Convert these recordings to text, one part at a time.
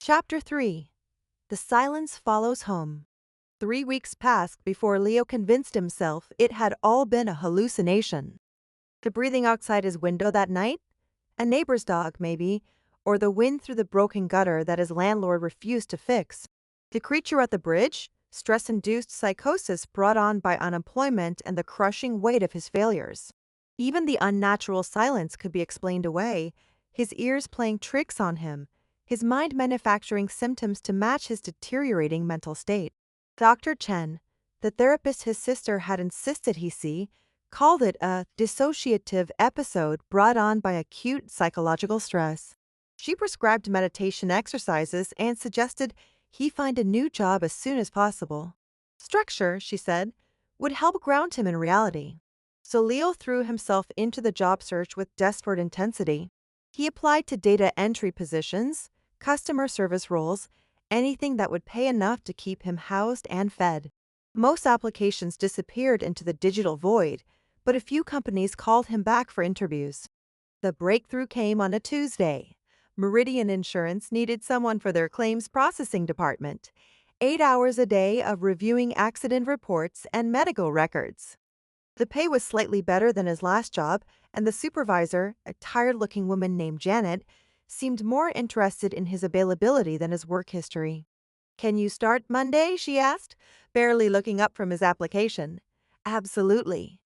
Chapter 3. The Silence Follows Home. 3 weeks passed before Leo convinced himself it had all been a hallucination. The breathing outside his window that night? A neighbor's dog, maybe, or the wind through the broken gutter that his landlord refused to fix. The creature at the bridge? Stress-induced psychosis brought on by unemployment and the crushing weight of his failures. Even the unnatural silence could be explained away, his ears playing tricks on him, his mind manufacturing symptoms to match his deteriorating mental state. Dr. Chen, the therapist his sister had insisted he see, called it a dissociative episode brought on by acute psychological stress. She prescribed meditation exercises and suggested he find a new job as soon as possible. Structure, she said, would help ground him in reality. So Leo threw himself into the job search with desperate intensity. He applied to data entry positions, customer service roles, anything that would pay enough to keep him housed and fed. Most applications disappeared into the digital void, but a few companies called him back for interviews. The breakthrough came on a Tuesday. Meridian Insurance needed someone for their claims processing department. 8 hours a day of reviewing accident reports and medical records. The pay was slightly better than his last job, and the supervisor, a tired-looking woman named Janet, seemed more interested in his availability than his work history. "Can you start Monday?" she asked, barely looking up from his application. "Absolutely."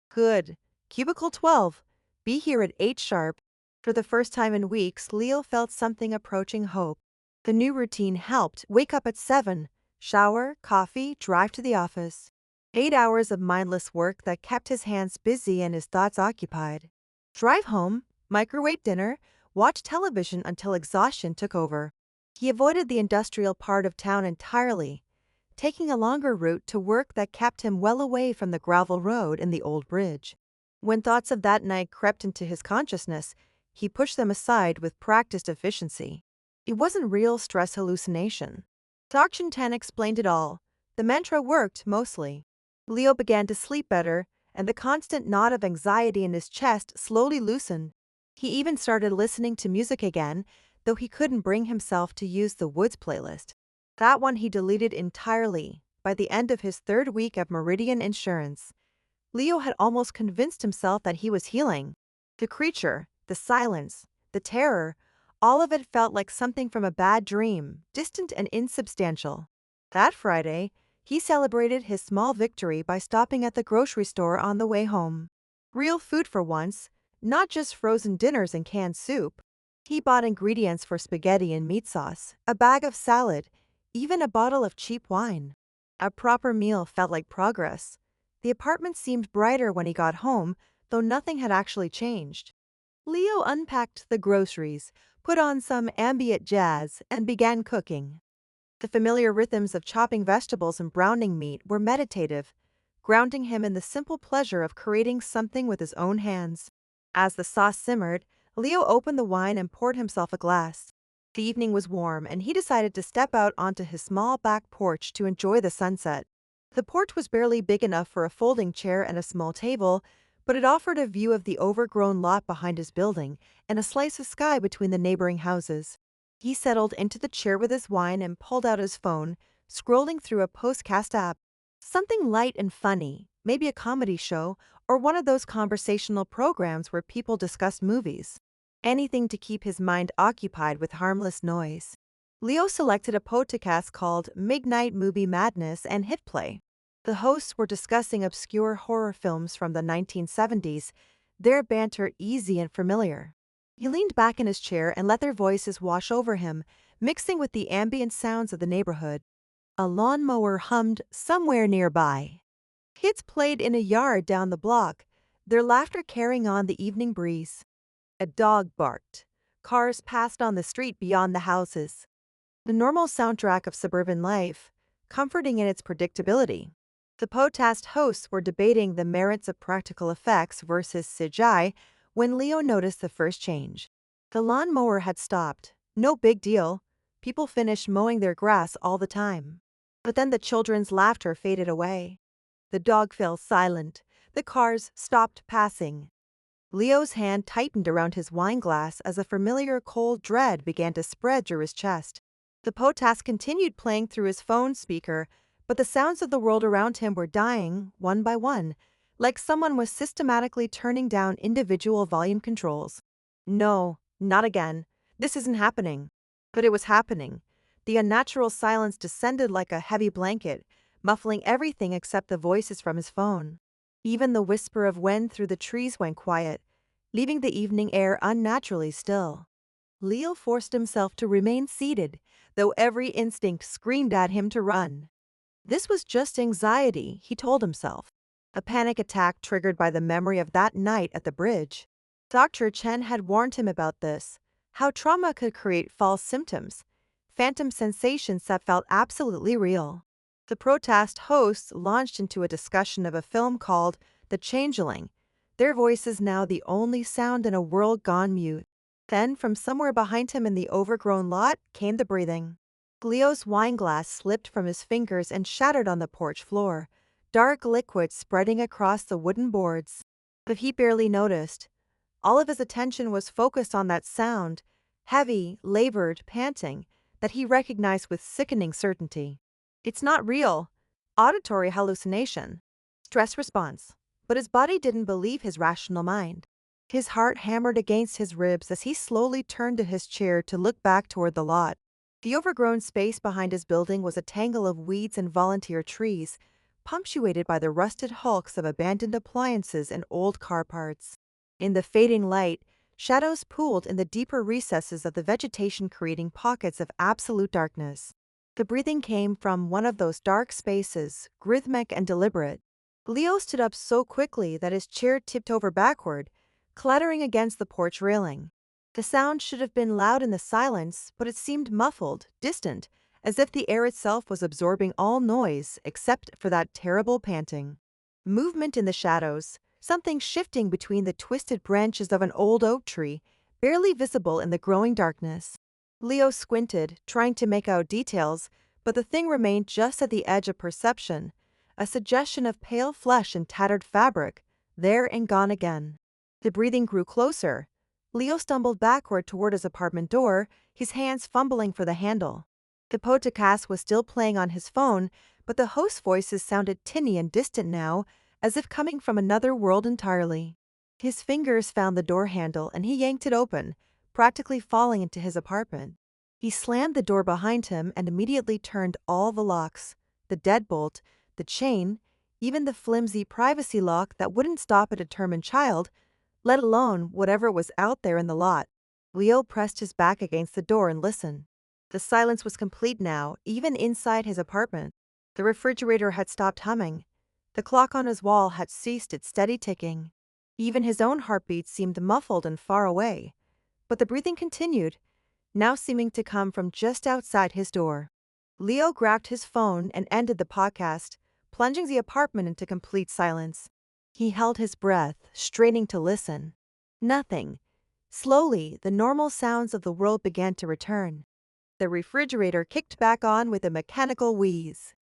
"Good. Cubicle 12. Be here at 8 sharp." For the first time in weeks, Leo felt something approaching hope. The new routine helped. Wake up at 7, shower, coffee, drive to the office. 8 hours of mindless work that kept his hands busy and his thoughts occupied. Drive home, microwave dinner, watch television until exhaustion took over. He avoided the industrial part of town entirely, taking a longer route to work that kept him well away from the gravel road and the old bridge. When thoughts of that night crept into his consciousness, he pushed them aside with practiced efficiency. It wasn't real stress hallucination. Dr. Chen explained it all. The mantra worked, mostly. Leo began to sleep better, and the constant knot of anxiety in his chest slowly loosened. He even started listening to music again, though he couldn't bring himself to use the Woods playlist. That one he deleted entirely. By the end of his 3rd week of Meridian Insurance, Leo had almost convinced himself that he was healing. The creature, the silence, the terror, all of it felt like something from a bad dream, distant and insubstantial. That Friday, he celebrated his small victory by stopping at the grocery store on the way home. Real food for once, not just frozen dinners and canned soup. He bought ingredients for spaghetti and meat sauce, a bag of salad, even a bottle of cheap wine. A proper meal felt like progress. The apartment seemed brighter when he got home, though nothing had actually changed. Leo unpacked the groceries, put on some ambient jazz, and began cooking. The familiar rhythms of chopping vegetables and browning meat were meditative, grounding him in the simple pleasure of creating something with his own hands. As the sauce simmered, Leo opened the wine and poured himself a glass. The evening was warm, and he decided to step out onto his small back porch to enjoy the sunset. The porch was barely big enough for a folding chair and a small table, but it offered a view of the overgrown lot behind his building and a slice of sky between the neighboring houses. He settled into the chair with his wine and pulled out his phone, scrolling through a postcast app. Something light and funny, maybe a comedy show or one of those conversational programs where people discuss movies. Anything to keep his mind occupied with harmless noise. Leo selected a podcast called Midnight Movie Madness and hit play. The hosts were discussing obscure horror films from the 1970s, their banter easy and familiar. He leaned back in his chair and let their voices wash over him, mixing with the ambient sounds of the neighborhood. A lawnmower hummed somewhere nearby. Kids played in a yard down the block, their laughter carrying on the evening breeze. A dog barked. Cars passed on the street beyond the houses. The normal soundtrack of suburban life, comforting in its predictability. The podcast hosts were debating the merits of practical effects versus CGI when Leo noticed the first change. The lawnmower had stopped. No big deal. People finished mowing their grass all the time. But then the children's laughter faded away. The dog fell silent. The cars stopped passing. Leo's hand tightened around his wine glass as a familiar cold dread began to spread through his chest. The podcast continued playing through his phone speaker, but the sounds of the world around him were dying, one by one, like someone was systematically turning down individual volume controls. No, not again. This isn't happening. But it was happening. The unnatural silence descended like a heavy blanket, muffling everything except the voices from his phone. Even the whisper of wind through the trees went quiet, leaving the evening air unnaturally still. Leo forced himself to remain seated, though every instinct screamed at him to run. This was just anxiety, he told himself. A panic attack triggered by the memory of that night at the bridge. Dr. Chen had warned him about this, how trauma could create false symptoms, phantom sensations that felt absolutely real. The protest hosts launched into a discussion of a film called The Changeling, their voices now the only sound in a world gone mute. Then, from somewhere behind him in the overgrown lot, came the breathing. Leo's wineglass slipped from his fingers and shattered on the porch floor, dark liquid spreading across the wooden boards. But he barely noticed. All of his attention was focused on that sound, heavy, labored, panting, that he recognized with sickening certainty. It's not real. Auditory hallucination. Stress response. But his body didn't believe his rational mind. His heart hammered against his ribs as he slowly turned to his chair to look back toward the lot. The overgrown space behind his building was a tangle of weeds and volunteer trees, punctuated by the rusted hulks of abandoned appliances and old car parts. In the fading light, shadows pooled in the deeper recesses of the vegetation, creating pockets of absolute darkness. The breathing came from one of those dark spaces, rhythmic and deliberate. Leo stood up so quickly that his chair tipped over backward, clattering against the porch railing. The sound should have been loud in the silence, but it seemed muffled, distant, as if the air itself was absorbing all noise except for that terrible panting. Movement in the shadows, something shifting between the twisted branches of an old oak tree, barely visible in the growing darkness. Leo squinted, trying to make out details, but the thing remained just at the edge of perception, a suggestion of pale flesh and tattered fabric, there and gone again. The breathing grew closer. Leo stumbled backward toward his apartment door, his hands fumbling for the handle. The podcast was still playing on his phone, but the host's voices sounded tinny and distant now, as if coming from another world entirely. His fingers found the door handle and he yanked it open, practically falling into his apartment. He slammed the door behind him and immediately turned all the locks, the deadbolt, the chain, even the flimsy privacy lock that wouldn't stop a determined child, let alone whatever was out there in the lot. Leo pressed his back against the door and listened. The silence was complete now, even inside his apartment. The refrigerator had stopped humming. The clock on his wall had ceased its steady ticking. Even his own heartbeat seemed muffled and far away. But the breathing continued, now seeming to come from just outside his door. Leo grabbed his phone and ended the podcast, plunging the apartment into complete silence. He held his breath, straining to listen. Nothing. Slowly, the normal sounds of the world began to return. The refrigerator kicked back on with a mechanical wheeze.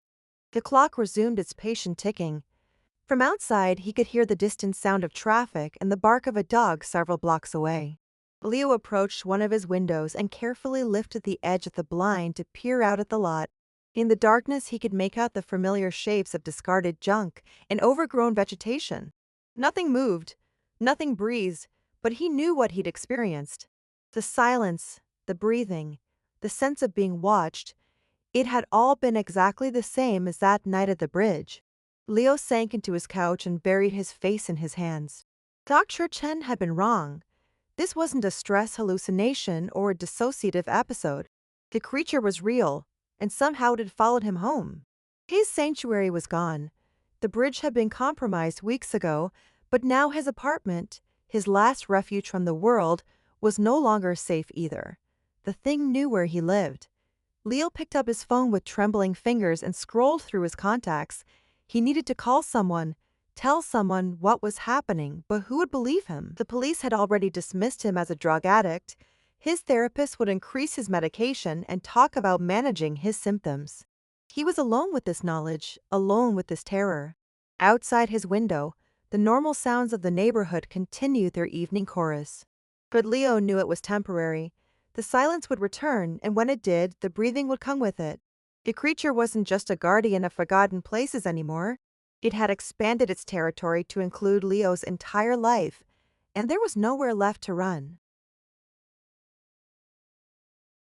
The clock resumed its patient ticking. From outside, he could hear the distant sound of traffic and the bark of a dog several blocks away. Leo approached one of his windows and carefully lifted the edge of the blind to peer out at the lot. In the darkness, he could make out the familiar shapes of discarded junk and overgrown vegetation. Nothing moved, nothing breathed, but he knew what he'd experienced. The silence, the breathing, the sense of being watched, it had all been exactly the same as that night at the bridge. Leo sank into his couch and buried his face in his hands. Dr. Chen had been wrong. This wasn't a stress hallucination or a dissociative episode. The creature was real, and somehow it had followed him home. His sanctuary was gone. The bridge had been compromised weeks ago, but now his apartment, his last refuge from the world, was no longer safe either. The thing knew where he lived. Leo picked up his phone with trembling fingers and scrolled through his contacts. He needed to call someone, tell someone what was happening, but who would believe him? The police had already dismissed him as a drug addict. His therapist would increase his medication and talk about managing his symptoms. He was alone with this knowledge, alone with this terror. Outside his window, the normal sounds of the neighborhood continued their evening chorus. But Leo knew it was temporary. The silence would return, and when it did, the breathing would come with it. The creature wasn't just a guardian of forgotten places anymore. It had expanded its territory to include Leo's entire life, and there was nowhere left to run.